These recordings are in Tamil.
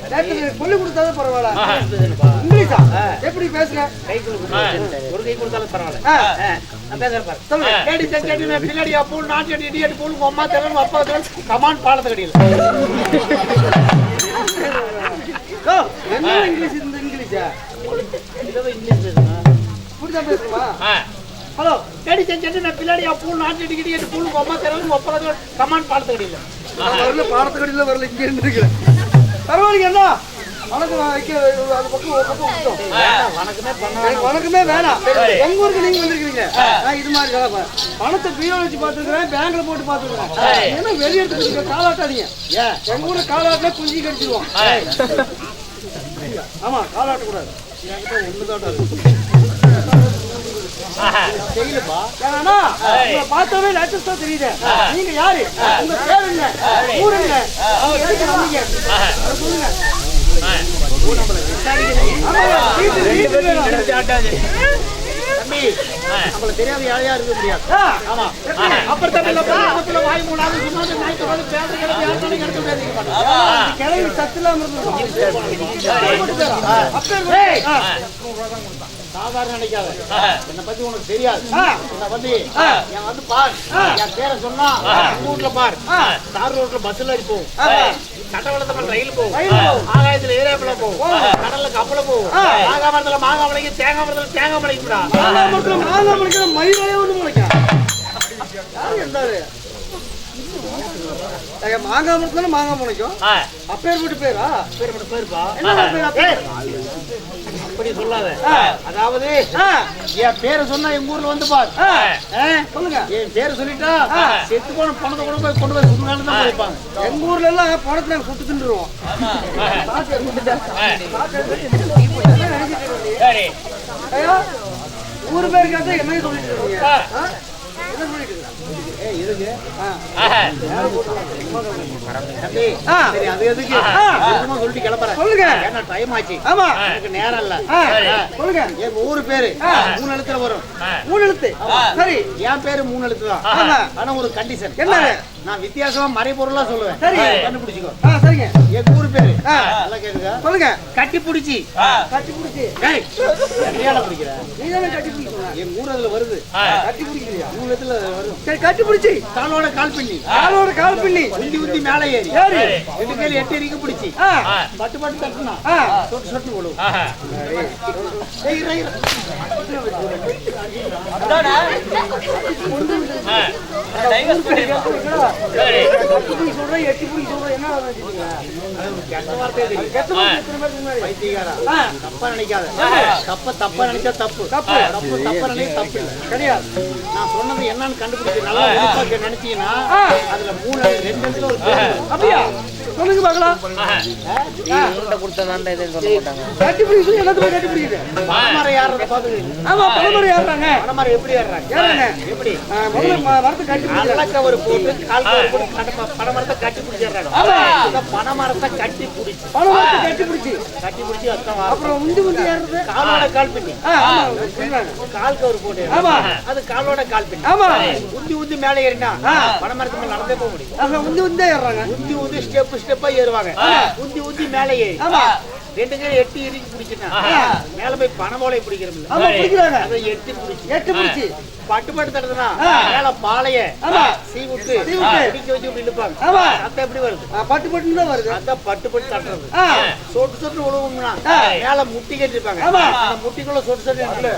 சொல்லி கொடுத்தாலும் பரவாயில்ல. இங்கிலீஷா எப்படி பேசுறேன்? ஒரு கை கொடுத்தாலும் பரவாயில்ல. நான் பேசுறேன் பாரு. சொல்லுங்க. கேடி செடி நான் பின்னாடி அப்பூல் நான் செடி இடியட் பூல் உங்க அம்மா தெரியல அப்பா தெரியல கமாண்ட் பாலத்து கடியில. என்ன இங்கிலீஷ் இந்த இங்கிலீஷா? இதோ இங்கிலீஷ் பேசுறேன். புரியுதா பேசுமா? ஹலோ கேடி செடி நான் பின்னாடி அப்பூல் நான் செடி இடியட் பூல் உங்க அம்மா தெரியல அப்பா தெரியல கமாண்ட் பாலத்து கடியில. வரல பாலத்து கடியில வரல இங்க இருந்துக்கிறேன். பரவாயில்லைங்க அண்ணா. வணக்கம் வைக்க அது பக்கம் ஒரு பக்கம் விட்டோம். வணக்கமே வேணாம். உங்க ஊருக்கு நீங்க வந்திருக்கீங்க. நான் இது மாதிரி கதை பணத்தை பீரோ வச்சு பார்த்துருக்கிறேன், பேங்க்ல போட்டு பார்த்துருக்கிறேன். ஏன்னா வெளியெடுத்து காலாட்டாதீங்க. எங்க ஊர்ல காலாட்டினா குஞ்சு கடிச்சிருவோம். ஆமா காலாட்ட கூடாது. பார்த்தாவே லேட்டஸ்டா தெரியுது. நீங்க யாரு? உங்க பேர் என்ன? ஊர் என்ன? சொல்லுங்க. தெரியாத யாரையா இருக்க முடியாது. ஆமா அப்புறம் வாய் மூணாவது கிளவி சத்துலாம் சாதாரண நினைக்காத. என்னை பத்தி உனக்கு தெரியாது. என்ன பத்தி என் வந்து பார். என் பேரை சொன்னா ஊர்ல பார். தார் ரோட்ல பஸ்ல போகும், கட்டவளத்துல ரயில் போகும், ஆகாயத்துல ஏரியாப்புல போகும், கடல்ல கப்பல போகும், மாங்காமரத்துல மாங்காய் முளைக்கும், தேங்காய் மரத்துல தேங்காய் முளைக்கும்டா. மாங்காய் முளைக்கிற மயிலே ஒண்ணு முளைக்கும். யாரு இருந்தாரு? மாங்காய் மரத்துல மாங்காய் முளைக்கும். அப்பேற்பட்ட பேரா? பேர் பேருப்பா. என்ன பேர்? அப்படி சொல்லாத. அதாவது என் பேரை சொன்னா எங்க ஊர்ல வந்து பார். சொல்லுங்க. என் பேரை சொல்லிட்டா செத்து போன பணத்தை கூட போய் கொண்டு போய் சுடுனாலும் தான் போய்ப்பாங்க. எங்க ஊர்ல எல்லாம் பணத்தை நாங்க சுட்டு தின்றுவோம். ஊர் பேர் கேட்டா என்ன சொல்லிட்டு இருக்கீங்க? என்ன சொல்லிட்டு இருக்கீங்க? நேரம் இல்ல. சொல்லுங்க. எங்க ஊரு பேரு 3 எழுத்துல வரும். 3 எழுத்து. சரி. என் பேரு 3 எழுத்து தான். ஆனா ஒரு கண்டிஷன். என்ன? நான் வித்தியாசமா மறைபொருளா சொல்லுவேன். சரி கண்டுபிடிச்சுக்கோ. சரிங்க. எங்க ஊரு பேரு நல்லா கேக்குதா? சொல்லுங்க. கட்டி புடிச்சி. கட்டி புடிச்சி. என்னையால பிடிக்கிற? நீதானே கட்டி புடிக்கணும். எங்க ஊர் அதுல வருது. கட்டி புடிக்கலையா? 3 எழுத்துல வரும். சரி கட்டி புடிச்சி. காலோட கால் பின்னி. காலோட கால் பின்னி. உந்தி உந்தி மேலே ஏறி. ஏறி. ரெண்டு கையில 8 எரிக்கு பிடிச்சி. பட்டு பட்டு தட்டுனா. சொட்டு சொட்டு போடுவோம். ஏய் இறை. அடடா. டைவர்ஸ் பண்ணிடுவா. சரி. புடி சொல்ற 8 புடி சொல்ற என்ன நினைச்சீங்க? அது கெட்ட வார்த்தை இது. கெட்ட வார்த்தை எத்தனை பேருக்கு முன்னாடி? பைத்தியக்காரா. தப்பா நினைக்காத. தப்பா நினைச்சா தப்பு. தப்பா நினைச்சா தப்பு இல்ல. கிடையாது. நான் சொன்னது என்னன்னு கண்டுபிடிச்சு நல்லா உன்னிப்பா நினைச்சீங்கன்னா அதுல 2 இடத்துல ஒரு அப்படியே சொல்லுங்க பார்க்கலாம். உருண்டை கொடுத்ததாண்டா இதை சொல்ல மாட்டாங்க. கட்டி பிடிச்சு எல்லாத்தையும் கட்டி பிடிக்குது. பணமரம் ஏறத பாத்துங்க. ஆமா பணமரம் ஏறாங்க. பணமரம் எப்படி ஏறாங்க? எப்படி? முதல்ல மரத்தை கட்டி பிடிச்சு அலக்க ஒரு போட்டு கால் கவர் போட்டு பணமரத்தை கட்டி பிடிச்சறாங்க. அந்த பணமரத்தை கட்டி பிடிச்சு. பணமரத்தை கட்டி பிடிச்சு அப்புறம் உந்தி ஏறுறது காலோட கால் பின்னி. ஆமா சொல்றாங்க. கால் கவர் போட்டு. ஆமா அது காலோட கால் பின்னி. ஆமா உந்தி மேலே ஏறினா பணமரத்து மேல நடந்தே போக முடியும். அங்க உந்தி ஏறாங்க. உந்தி ஸ்டெப்பா ஏறுவாங்க. உந்தி மேலே ஏறி. ஆமா 2 கையில 8 இறுக்கி பிடிச்சிட்டா மேல போய் பணமோளை பிடிக்கிறோம்ல. ஆமா பிடிக்கிறாங்க. அதை 8 பிடிச்சி பட்டு தடுதுனா மேல பாளைய சீ விட்டு பிடிக்க வச்சு இப்படி இழுப்பாங்க. சத்தம் எப்படி வருது? பட்டு தான் வருது. அந்த பட்டு தட்டுறது. சொட்டு விழுவும்னா மேல முட்டி கட்டிருப்பாங்க. அந்த முட்டிக்குள்ள சொட்டு இருக்குல்ல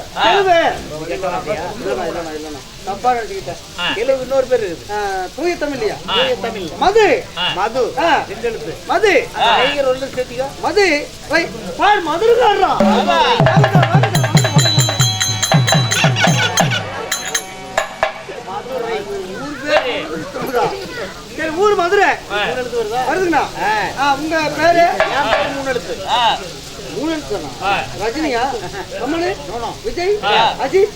தப்பா நினைச்சுக்கிட்டேன். கேள்வி இன்னொரு பேர் இருக்குது. தூய தமிழ்லையா? தூய தமிழ் மது. 2 எழுத்து. மது டைகர் ஒன்று சேர்த்திக்கோ. மது பார் மதுரைக்காரரா? ஊர் மதுரை. 3 எழுத்து வருதா? வருதுங்கண்ணா. உங்க பேரு? என் பேரு 3 எழுத்து. 3 எழுத்து தானா? ரஜினியா? கமலு? விஜய்? அஜித்?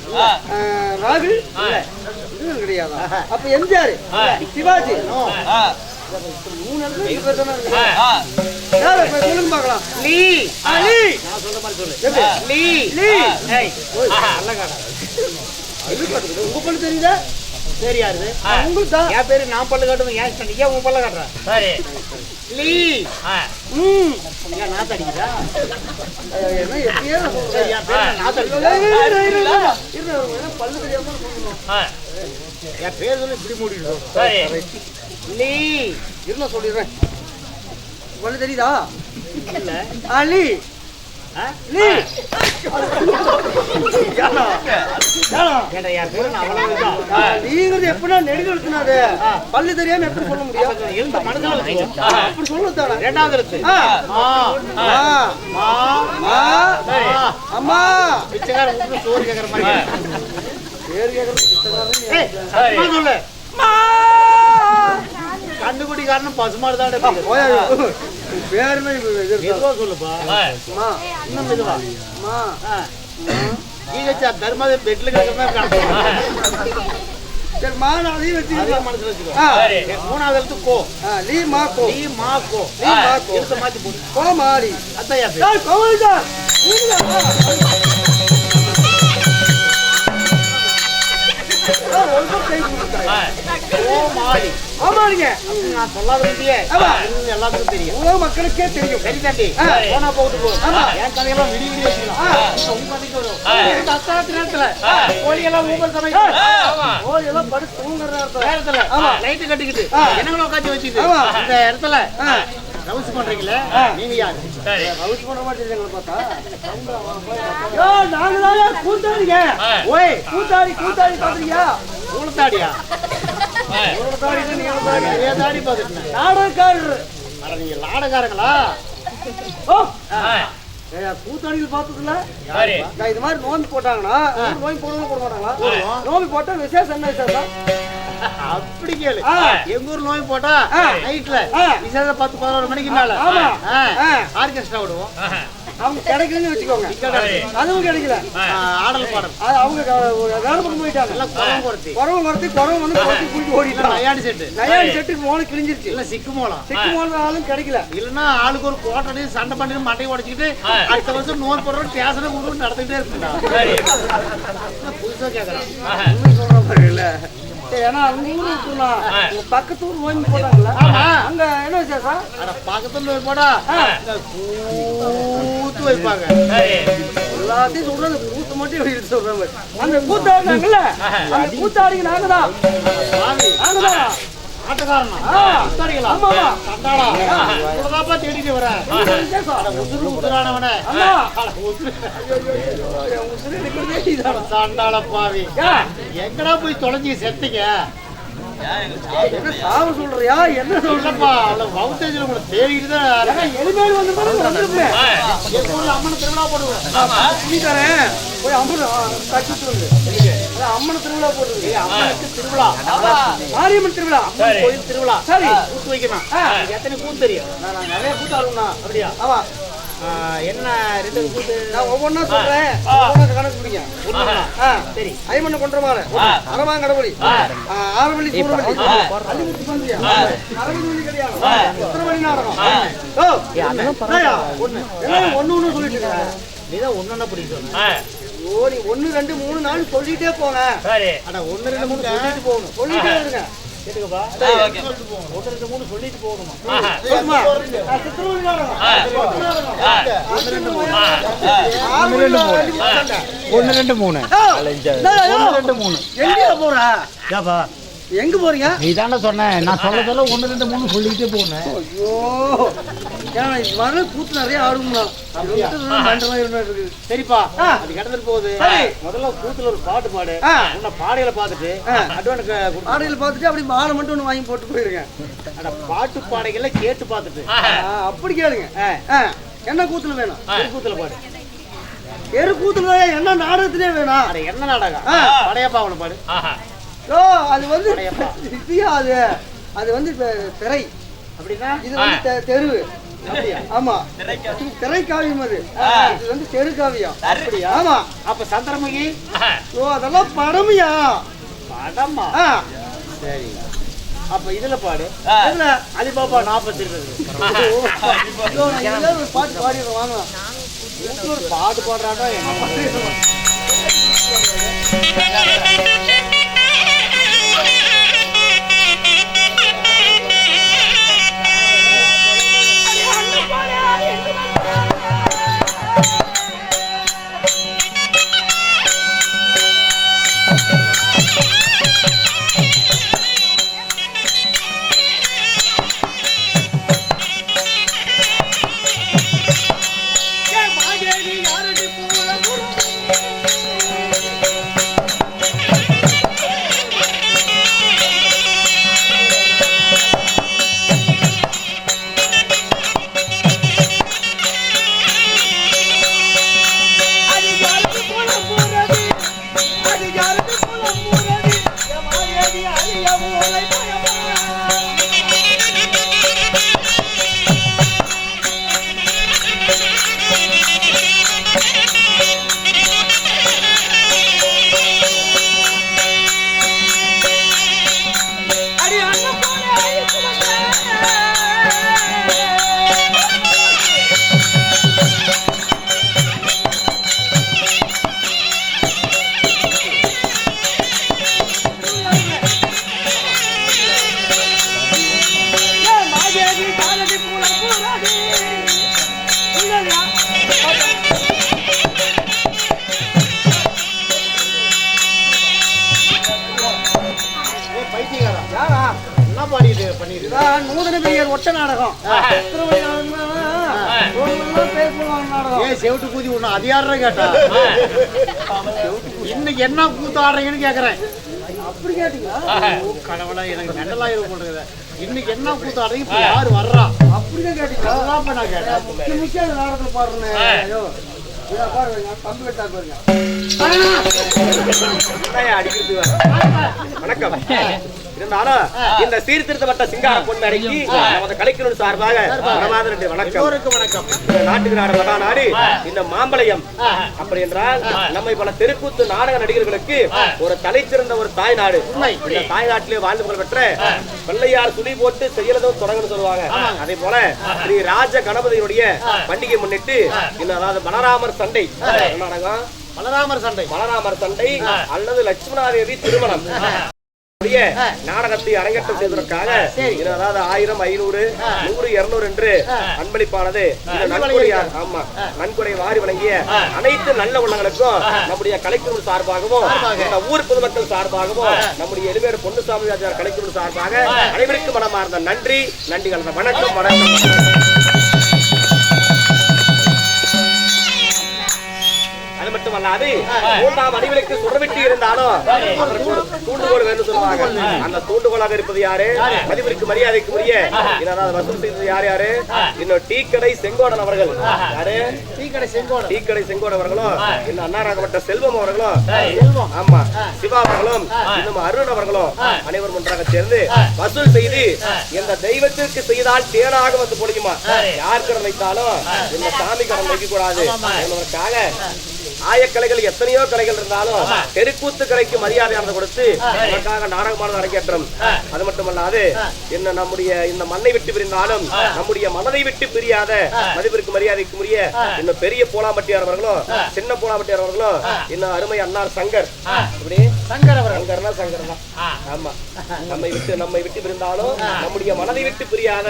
ராகுல்? இதுவும் கிடையாதா? அப்ப எம்ஜிஆர்? சிவாஜி? 3 எழுத்து சொல்லுங்க பாக்கலாம். லீ. நான் சொல்ற மாதிரி சொல்லு. லீ. லீ. ஏய் நல்ல காடா. உங்க பொண்ணு தெரியுதா? பேர் யாரு? உங்களுக்கு தான். என் பேரு நான் பல்லு காட்டுவேன். ஏன் சொன்ன? ஏன் உன் பல்ல காட்டுற? சரி. லீ. ஏன் நாத்து அடிக்குதா? என்ன எப்படியே சரி, என் பேரு நாத்து அடிக்குதா? பல்லு தெரியாம சொல்லணும். என் பேர் சொல்லி இப்படி மூடிட்டு சரி. லீ. இருந்த சொல்லிடுறேன். பல்லு தெரியுதா? இல்ல. லீ லீ நீங்கிறது எப்படின்னா நெடுக்க எழுத்துனாரு பல்லு தெரியாம எப்படி சொல்ல முடியும்? எழுந்த மனசுல வச்சுக்கோ. அப்படி சொல்லுத்தாடா. ரெண்டாவது எழுத்து அம்மா பிச்சைக்காரன் வீட்டுல சோறு கேக்குற மாதிரி பேர் கேக்குறது சொல்லு. கண்டுபிடி காரணம் பசுமாடு தான். பேருமே மெதுவா சொல்லுப்பா. இன்னும் மெதுவா. தர்மாத பெட்ல கிடக்குற சரி மா நான் அதையும் வச்சுக்கிறேன். மனசுல வச்சுக்கோ. மூணாவது எழுத்து கோ. லீ மா கோ. லீ மா கோ. எழுத்து மாத்தி போடு. கோ மாடி. அத்தையா பேர். கோவிந்தா நான் சொல்லாத எல்லாத்துக்கும் தெரியும். உலக மக்களுக்கே தெரியும். சரி தம்பி, போனா போகுது போ. என் கதையெல்லாம் விடி விடி வச்சுக்கலாம். அத்தாத்து நேரத்துல கோழியெல்லாம் ஊபல் சமைக்கும். கோழியெல்லாம் படுத்து தூங்குற நேரத்துல லைட்டு கட்டிக்கிட்டு என்னங்களும் உட்காந்து வச்சுக்கிட்டு இந்த இடத்துல ரவுஸ் பண்றீங்களே, நீங்க யாரு? ரவுஸ் பண்ண மாட்டேங்க பார்த்தா நாங்க தான் கூத்தாடிங்க. ஓய் கூத்தாடி கூத்தாடி பாக்குறீங்க. ஊழத்தாடியா? தாடி பாத்துட்டேன். நாடகக்காரர். நீங்க நாடகாரங்களா? கூத்தாடிகள் பார்த்ததுல சரி. இது மாதிரி நோம்பி போட்டாங்கன்னா நோம்பி போடுறது போட மாட்டாங்களா? நோம்பி போட்டா விசேஷம் என்ன விசேஷம்? அப்படி கேளு. எங்க ஊர் நோய் போட்டா நைட்ல விசேஷம் 10-11 மணிக்கு மேல ஆர்கெஸ்ட்ரா விடுவோம். அவங்க கிடைக்கலன்னு வச்சுக்கோங்க. அதுவும் கிடைக்கல. ஆடல் பாடல் அவங்க வேலை பண்ண போயிட்டாங்க. எல்லாம் குறவம் குறைச்சி குறவம் வந்து குறைச்சி குடிச்சு ஓடிட்டாங்க. நயாடி செட்டு நயாடி செட்டுக்கு மோளம் கிழிஞ்சிருச்சு. இல்ல சிக்கு மோளம். சிக்கு மோளம் கிடைக்கல. இல்லன்னா ஆளுக்கு ஒரு கோட்டடி சண்டை பண்ணி மட்டையை உடைச்சிக்கிட்டு அடுத்த வருஷம் நோய் போடுறோம் பேசணும் ஊரு நடத்திக்கிட்டே இருக்குடா. புதுசா கேக்குறான் சொல்ற மாதிரி இல்ல. ஏன்னா அவங்க ஊரு இருக்குன்னா பக்கத்து ஊர் நோய் போட்டாங்கல்ல, அங்க என்ன விசேஷம்? பக்கத்துல நோய் போடா கூத்து வைப்பாங்க. எல்லாத்தையும் சொல்றது கூத்து மட்டும் எப்படி சொல்றாங்க. அந்த கூத்தாடுனாங்கல்ல, அந்த கூத்தாடிக்கு நாங்கதான் ஆட்டக்காரனா தேடிட்டு வர உசுரானவன சண்டாள பாவி. எங்கடா போய் தொலைஞ்சி செத்தீங்க? என்ன சாவ சொல்றியா? என்ன சொல்லப்பா? வவுத்தேஜ்ல உங்களை தேடிட்டு தான் எலிமேல் வந்து அம்மன் திருவிழா போடுவோம். தரேன் போய் அம்மன் அம்மன் திருவிழா போடுறது. அம்மனுக்கு திருவிழா, மாரியம்மன் திருவிழா, கோயில் திருவிழா. சரி கூத்து வைக்கணும். எத்தனை கூத்து தெரியும்? நான் நிறைய கூத்து ஆடுனா. அப்படியா? ஆமா. என்ன ரெண்டு கூத்து? நான் ஒவ்வொன்னா சொல்றேன், கணக்கு பிடிங்க. சரி. ஐமண்ண கொன்றமால அரமாங்கடபடி ஆரவள்ளி சூரவள்ளி அள்ளிமுத்து பந்தியா அரவிந்தி கல்யாணம் உத்தரவள்ளி நாடகம். ஒண்ணு சொல்லிட்டு இருக்க. நீதான் ஒண்ணு பிடிக்க சொன்ன. ஓ நீ 1 2 3 4 சொல்லிட்டே போங்க. ஆனா 1 2 3 சொல்லிட்டு போகணும். சொல்லிட்டே இருங்க. கேட்டுக்கப்பா. 1 2 3 சொல்லிட்டு போகணுமா? சொல்லுமா. சித்திரவள்ளி நாடகம் 1 2 3 எங்க போற? ஏப்பா எங்க போறீங்க? நீ தானே சொன்ன. நான் சொல்ல 1 2 3 சொல்லிட்டே போனேன். ஐயோ ஏன்னா இது வர கூத்து நிறைய ஆடுங்களா. சரிப்பா, அது கடந்துட்டு போகுது. முதல்ல கூத்துல ஒரு பாட்டு பாடு. உன்னை பாடையில பாத்துட்டு அட்வான்ஸ் பாடையில பாத்துட்டு அப்படி மாலை மட்டும் ஒண்ணு வாங்கி போட்டு போயிருங்க. பாட்டு பாடைகள்ல கேட்டு பாத்துட்டு அப்படி கேளுங்க. என்ன கூத்துல வேணும்? கூத்துல பாடு. எரு கூத்துல என்ன நாடகத்திலே வேணும்? என்ன நாடகம்? படையப்பா அவனை பாடு. அது வந்து அது வந்து திரை அப்படின்னா இது வந்து தெரு. ஆமா திரை காவியம். அது இது வந்து தெரு காவியம். அப்படியா? ஆமா. அப்ப சந்திரமுகி அதெல்லாம் படமையா? படமா? சரி. அப்ப இதுல பாடு. அலிபாபா 40 பாட்டு பாடிடுறோம் வாங்க. ஒரு பாட்டு பாடுறாடா. என்ன நல்லா பாடிட்டு பண்ணிருக்கு. நூதன பெரியர் ஒட்ட நாடகம். ஏன் செவிட்டு கூதி விடணும்? அது யாரா கேட்டா? இன்னைக்கு என்ன கூத்து ஆடுறீங்கன்னு கேக்குறேன். அப்படி கேட்டீங்களா? கடவுளா, எனக்கு மெண்டலாயிரம் போடுறது. இன்னைக்கு என்ன கூத்து ஆடுறீங்க? இப்ப யாரு வர்றா? அப்படிதான் கேட்டீங்களா? அதான் இப்ப நான் கேட்டேன். முக்கிய நாடகத்துல பாடுறேன். வணக்கம். இருந்தாலும் இந்த சீர்திருத்தப்பட்ட சிங்கார பொன்மேடைக்கு நமது கலைக்குழு சார்பாக வணக்கம். நாட்டுக்கு நாடு மகா நாடு இந்த மாம்பழம். அப்படி என்றால் நம்மை பல தெருக்கூத்து நாடக நடிகர்களுக்கு ஒரு தலை சிறந்த ஒரு தாய் நாடு. இந்த தாய் நாட்டிலே வாழ்ந்து புகழ் பெற்ற பிள்ளையார் துணி போட்டு செய்யறதும் தொடங்கன்னு சொல்லுவாங்க. அதே போல ஸ்ரீ ராஜ கணபதியுடைய பண்டிகை முன்னிட்டு இன்னும் அதாவது பலராமர் சண்டை நாடகம், பலராமர் சண்டை அல்லது லட்சுமணாதேவி திருமணம் நாடகத்தை அரங்கேற்றம் செய்வதற்காக அதாவது 1000, 500, 100, 200 என்று அன்பளிப்பானது நன்கொடை வாரி வழங்கிய அனைத்து நல்ல உள்ளங்களுக்கும் நம்முடைய கலைக்குழு சார்பாகவும் ஊர் பொதுமக்கள் சார்பாகவும் நம்முடைய எளிமையோட பொன்னுசாமி கலைக்குழு சார்பாக அனைவருக்கும் மனமார்ந்த நன்றிகள். வணக்கம். அது மட்டுமல்லாது 3ஆம் அடிவிலுக்கு சுடவிட்டு இருந்தாலும் தூண்டுகோல் வேணும் சொல்லுவாங்க. அந்த தூண்டுகோலாக இருப்பது யாரு? மதிப்பிற்கு மரியாதைக்கு உரிய வசூல் செய்தது யாரு? இன்னும் டீ கடை செங்கோடன் அவர்கள். யாரு? டீ கடை செங்கோடன் அவர்களும், இன்னும் அண்ணாராகப்பட்ட செல்வம் அவர்களும், ஆமா சிவா அவர்களும், இன்னும் அருண் அவர்களும் அனைவரும் ஒன்றாக சேர்ந்து வசூல் செய்து இந்த தெய்வத்திற்கு செய்தால் தேனாக வந்து பொழியுமா? யார் கடன் வைத்தாலும் இந்த சாமி கடன் வைக்க கூடாது என்பதற்காக ஆயக்கலைகள் எத்தனையோ கலைகள் இருந்தாலும் தெருக்கூத்து கலைக்கு மரியாதையானதை கொடுத்து அதற்காக நாடகமானது அரங்கேற்றம். அது மட்டுமல்லாது என்ன நம்முடைய இந்த மண்ணை விட்டு பிரிந்தாலும் நம்முடைய மனதை விட்டு பிரியாத மதிப்பிற்கு மரியாதைக்கு உரிய இன்னும் பெரிய போலாம்பட்டியார் அவர்களும் சின்ன போலாம்பட்டியார் அவர்களும் இன்னும் அருமை அன்னார் சங்கர். இப்படி சங்கர்னா சங்கர் தான். ஆமா, நம்மை விட்டு பிரிந்தாலும் நம்முடைய மனதை விட்டு பிரியாத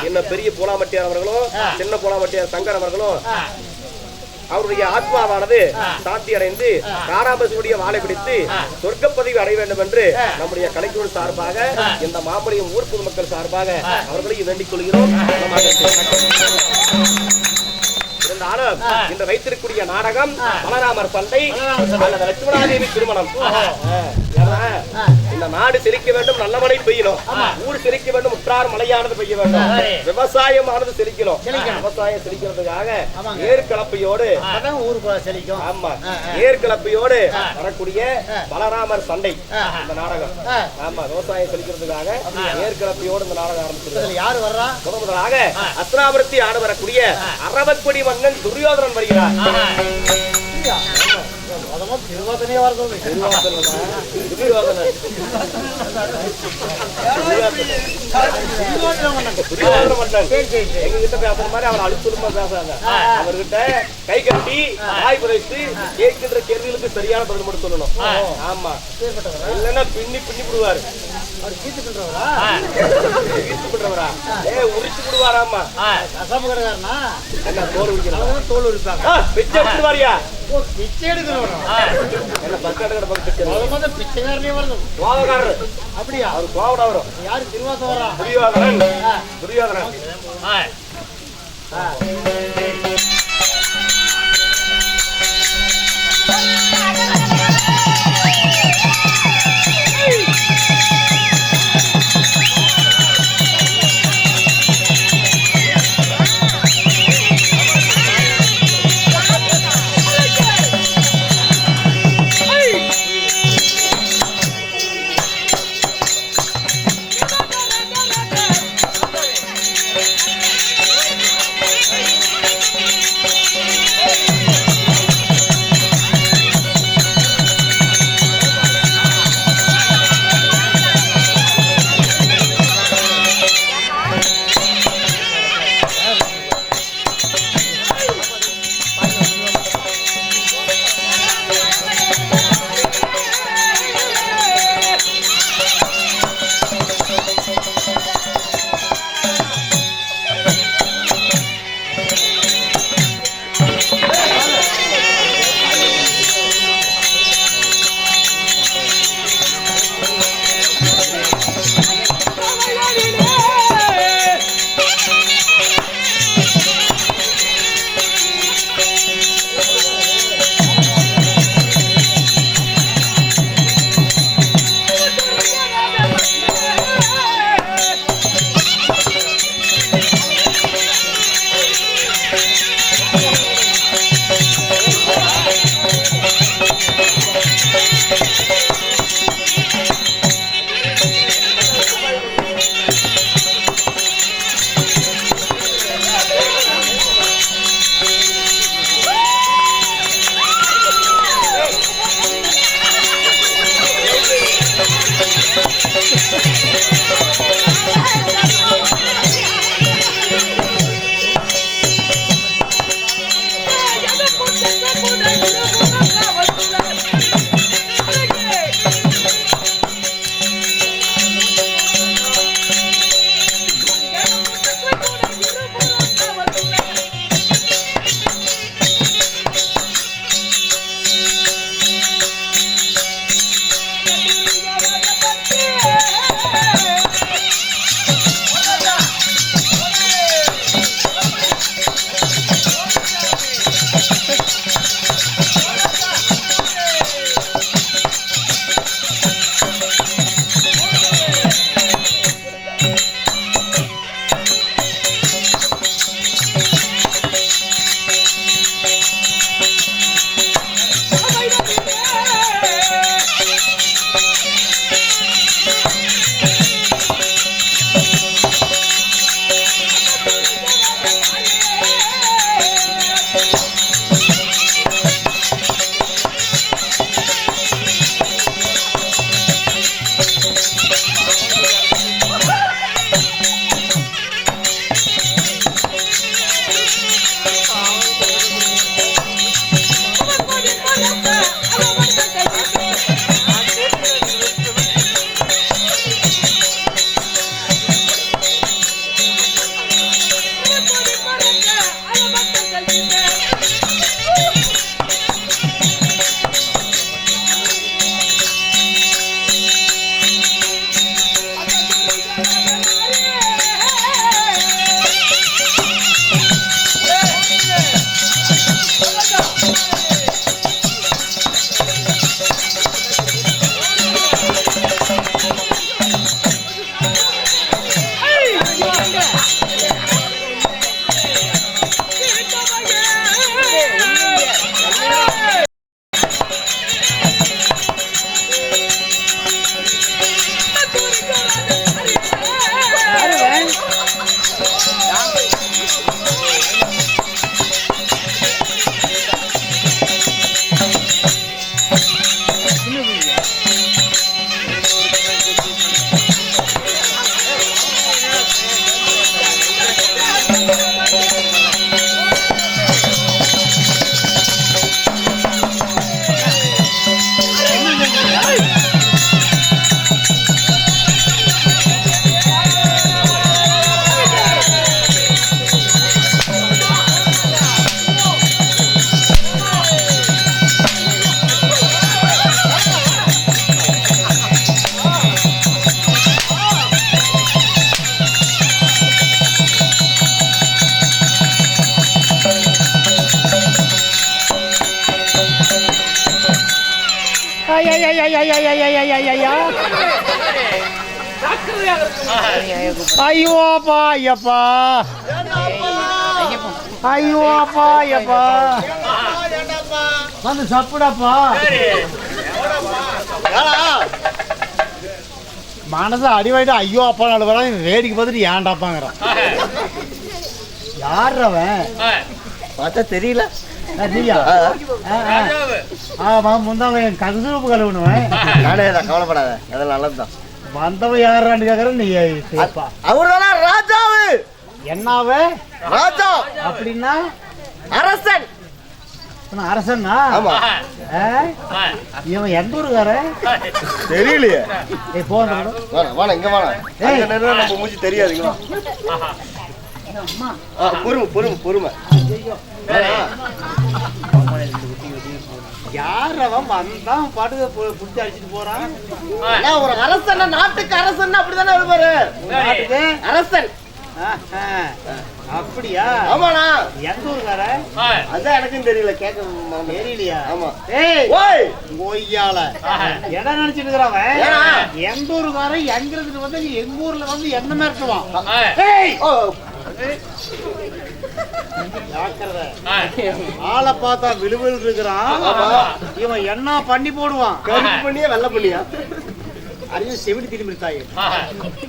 இன்னும் பெரிய போலாம்பட்டியார் அவர்களும் சின்ன போலாம்பட்டியார் சங்கர் அவர்களும் அவருடைய ஆத்மாவானது சாந்தி அடைந்து காராம்பசுடைய வாழை பிடித்து சொர்க்க பதவி அடைய வேண்டும் என்று நம்முடைய கலைக்குழு சார்பாக இந்த மாம்பழம் ஊர் பொதுமக்கள் சார்பாக அவர்களையும் வேண்டிக் கொள்கிறோம். இருந்தாலும் இன்று வைத்திருக்கூடிய நாடகம் பலராமர் சண்டை அல்லது லட்சுமணாதேவி திருமணம். இந்த நாடு செழிக்க வேண்டும், நல்ல மழை பெய்யணும். ஊர் செழிக்க வேண்டும், முற்றார் மழையானது பெய்ய வேண்டும். விவசாயமானது செழிக்கணும். விவசாயம் செழிக்கிறதுக்காக ஏற்கலப்பையோடு செழிக்கும். ஆமா, ஏற்கலப்பையோடு வரக்கூடிய பலராமர் சண்டை இந்த நாடகம். ஆமா, விவசாயம் செழிக்கிறதுக்காக ஏற்கலப்பையோடு இந்த நாடகம் ஆரம்பிச்சிருக்கு. யாரு வர்றா? முதலாக அஸ்திராபுரத்தை ஆடு வரக்கூடிய அரவற்பொடி மன்னன் துரியோதனன் வருகிறார். திருவாதனே வரது எங்ககிட்ட பேசுற மாதிரி அவர் அழுத்தமா பேசுறாங்க. அவர்கிட்ட கை கட்டி வாய் புதைத்து கேட்கின்ற கேள்விகளுக்கு சரியான பதில் மட்டும் சொல்லணும். ஆமா, இல்லைன்னா பின்னி விடுவாரு. உரிச்சு விடுவாராமா. என்ன தோல் உரிக்கிறாங்க? தோல் உரிப்பாங்க. பிச்சை எடுத்துவாரியா? பிச்சை எடுக்கணும். என்ன பக்கத்துல பக்கத்து பிச்சைக்காரனே வருது. கோவக்காரர். அப்படியா? அவர் கோவடா வரும். யாரு? திருவாசவரா? துரியோதனன். ஐயோ அப்பா ஐயப்பா ஐயோ அப்பா ஐயப்பா வந்து சாப்பிடாப்பா மனசு அடிவாயிட்டு ஐயோ அப்பா நாலு வர வேடிக்கை பார்த்துட்டு ஏன்டாப்பாங்கிறான். யாருவன் பார்த்தா தெரியல. ஆமா முந்தாவன் கசுப்பு கழுவுனுவன். கவலைப்படாத, அதெல்லாம் நல்லதுதான். வந்தவன் யாரான்னு கேக்குறேன் நீ. அவர்தான் ராஜாவு. என்னாவே ராஜா அப்படின்னா அரசன். அரசன்னா? இவன் எந்த ஊருக்காரன் தெரியலையே. போன இங்க வாடா. நம்ம மூஞ்சி தெரியாதுங்களா? பொறுமை. யாரவன் வந்தான் பாட்டு புடிச்சு அடிச்சுட்டு போறான். ஒரு அரசன், நாட்டுக்கு அரசன் அப்படித்தானே இருப்பாரு. நாட்டுக்கு அரசன். அப்படியா? ஆமாண்ணா. எந்த ஊருக்கார? அதான் எனக்கும் தெரியல. கேட்க தெரியலையா? ஆமா. கொய்யால இடம் நினைச்சிட்டு இருக்கிறவன் எந்த ஊருக்காரன் எங்கிறது வந்து எங்க ஊர்ல வந்து என்ன மிரட்டுவான். ஆளை பார்த்தா விழுவில் இருக்கிறான். இவன் என்ன பண்ணி போடுவான். கருப்பு பண்ணியா வெள்ளை பண்ணியா? அதையும் செவிடி திரும்பி தாயே.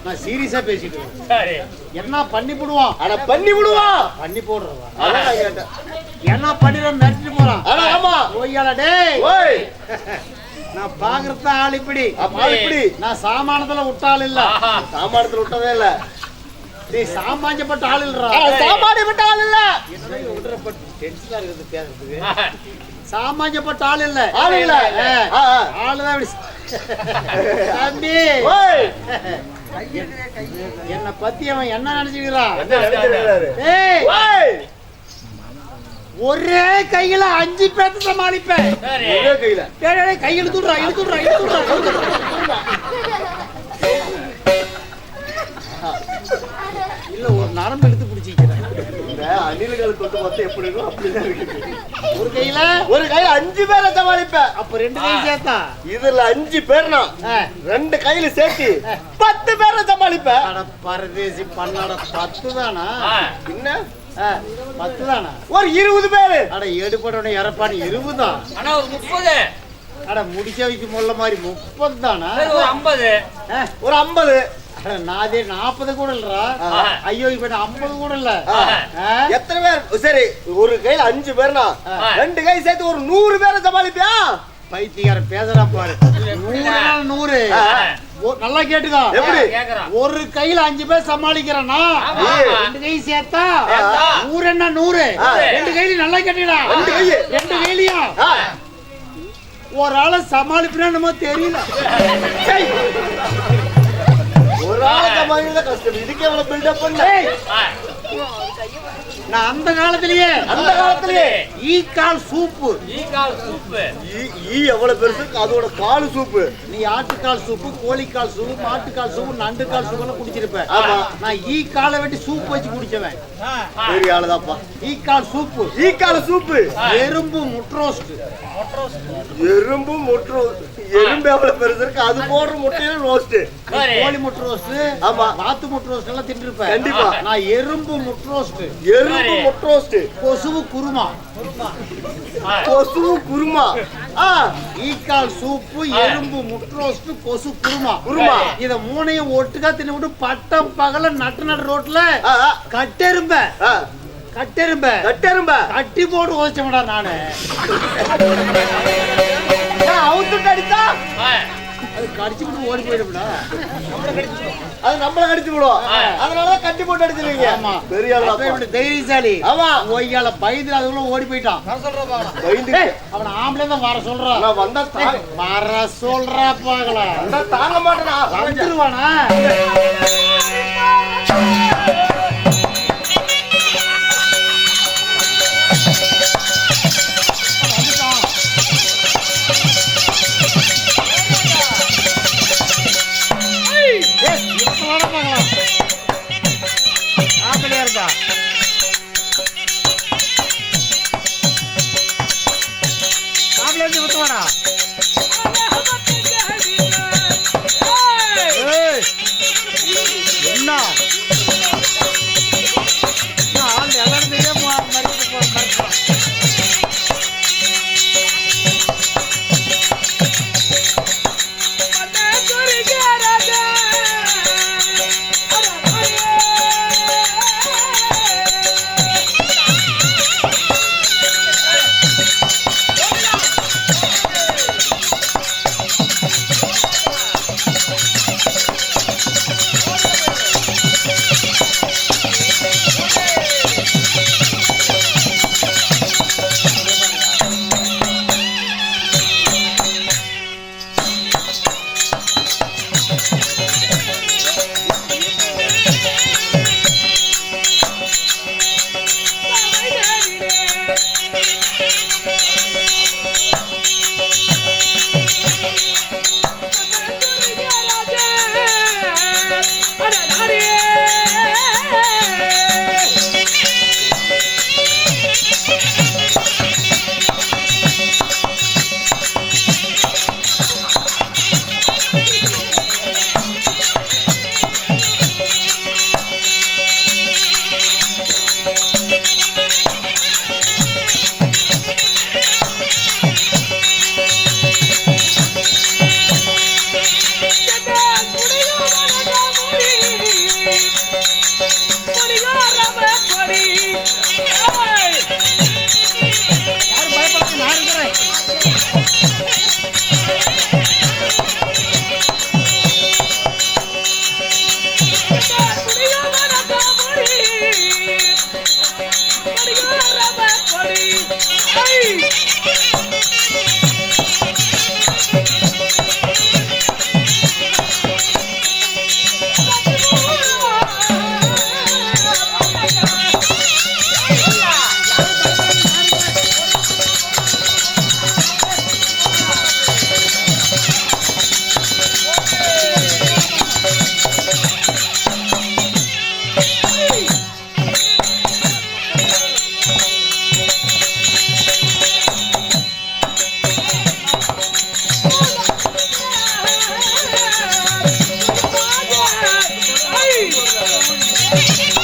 நான் சீரியஸா பேசிட்டு என்ன பண்ணி போடுவான். ஆனா பண்ணி விடுவான். பண்ணி போடுறவா என்ன பண்ணிடுற மிரட்டிட்டு போறான். ஆமா. ஓய்யால டேய் நான் பாக்குறத ஆள் இப்படி இப்படி நான் சாமானத்துல விட்டாள் இல்ல. சாமானத்துல விட்டதே இல்ல. நீ சாமானியப்பட்ட ஆள் இல்லடா. சாமானியப்பட்ட ஆள் இல்ல. டென்ஷனா இருக்குது பேசுறதுக்கு. சாமானியப்பட்ட ஆள் இல்ல. ஆள் இல்ல. ஆளுதான் இப்படி. தம்பி என்ன பத்தி அவன் என்ன நினைச்சுக்கிறான்? ஒரே கையில 5 பேர்த்த சமாளிப்பேன். ஒரே கையில கை இழுத்துடுறா இழுத்துடுறா இழுத்துடுறா. இல்ல ஒரு நரம்பு எடுத்து பிடிச்சிக்கிறேன். இந்த அணில்கள் தொட்டு மொத்தம் எப்படி இருக்கும் அப்படிதான் இருக்கு. ஒரு கையில 5 பேரை சமாளிப்பேன். அப்ப 2 கை சேர்த்தா இதுல 5 பேர்னா 2 கையில சேர்த்து 10 பேரை சமாளிப்பேன். அட பரதேசி பண்ணாட 10 தானா? என்ன 10 தானா? ஒரு 20 பேரு. அட எடுபடனே இறப்பானு 20 தான். ஆனா ஒரு 30. அட முடிச்ச வைக்க முள்ள மாதிரி 30 தானா? ஒரு 50. ஒரு 50. அட நாதே 40 கூட இல்லடா. ஐயோ இப்ப 50 கூட இல்ல. எத்தனை பேர்? சரி ஒரு கையில 5 பேர்னா 2 கை சேர்த்து ஒரு 100 பேரை சமாளிப்பியா? பைத்தியார பேசுறான் பாரு. 100 நல்லா கேட்டுக்கோ. எப்படி? ஒரு கையில 5 பேர் சமாளிக்கிறனா 2 கை சேர்த்தா 100 என்ன 100. 2 கையில நல்லா கேட்டுடா. 2 கையிலயா ஒரு ஆளை சமாளிப்புனா நம்ம தெரியல. ஒரு ஆளை சமாளிக்க கஷ்டம். இதுக்கு எவ்வளவு பில்டப் பண்ண? நான் அந்த காலத்திலேயே ஈக்கால் சூப்பு. ஈ எவ்வளவு பெருசு அதோட கால் சூப்பு. நீ ஆட்டுக்கால் சூப்பு, கோழிக்கால் சூப்பு, மாட்டுக்கால் சூப்பு, நண்டுக்கால் சூப்பு குடிச்சிருப்பேன். ஆமா. நான் ஈ காலை வெட்டி சூப்பு வச்சு குடிச்சவன். பெரிய ஆளுதாப்பா. ஈக்கால் சூப்பு. ஈக்கால் சூப்பு. எறும்பு முட்ரோஸ்ட். எறும்பு முட்ரு. எறும்பு எவ்வளவு பெருசு இருக்கு அது போடுற முட்டையில ரோஸ்ட். கோழி முட்டை ரோஸ்ட். ஆமா. வாத்து முட்டை ரோஸ்ட் எல்லாம் தின்றுப்பேன். கண்டிப்பா. நான் எறும்பு முட்டை ரோஸ்ட். எறும்பு முட்டை ரோஸ்ட். கொசுவு குருமா. கொசு குருமா. ஈக்கால் சூப்பு, எறும்பு முட்டை ரோஸ்ட், கொசு குருமா. இத மூணையும் ஒட்டுக்கா தின்னு விட்டு பட்டம் பகல நட்டு ரோட்ல கட்டெரும்ப கட்டி போட்டு ஓச்சமடா நானு. அவுத்துட்டு அடித்தா அது கடிச்சுட்டு ஓடி போயிடும்டா. அது நம்மள கடிச்சு விடும். அதனால கட்டி போட்டு அடிச்சிருவீங்க. ஆமா. பெரிய ஆளு அப்ப தைரியசாலி. ஆமா. ஓய்யால பயந்து அதுக்குள்ள ஓடி போயிட்டான். பயந்து அவன் ஆம்பளை தான் வர சொல்றான். நான் வந்தா வர சொல்றா பாக்கலாம். வந்தா தாங்க மாட்டேனா? வந்துருவானா? Thank you.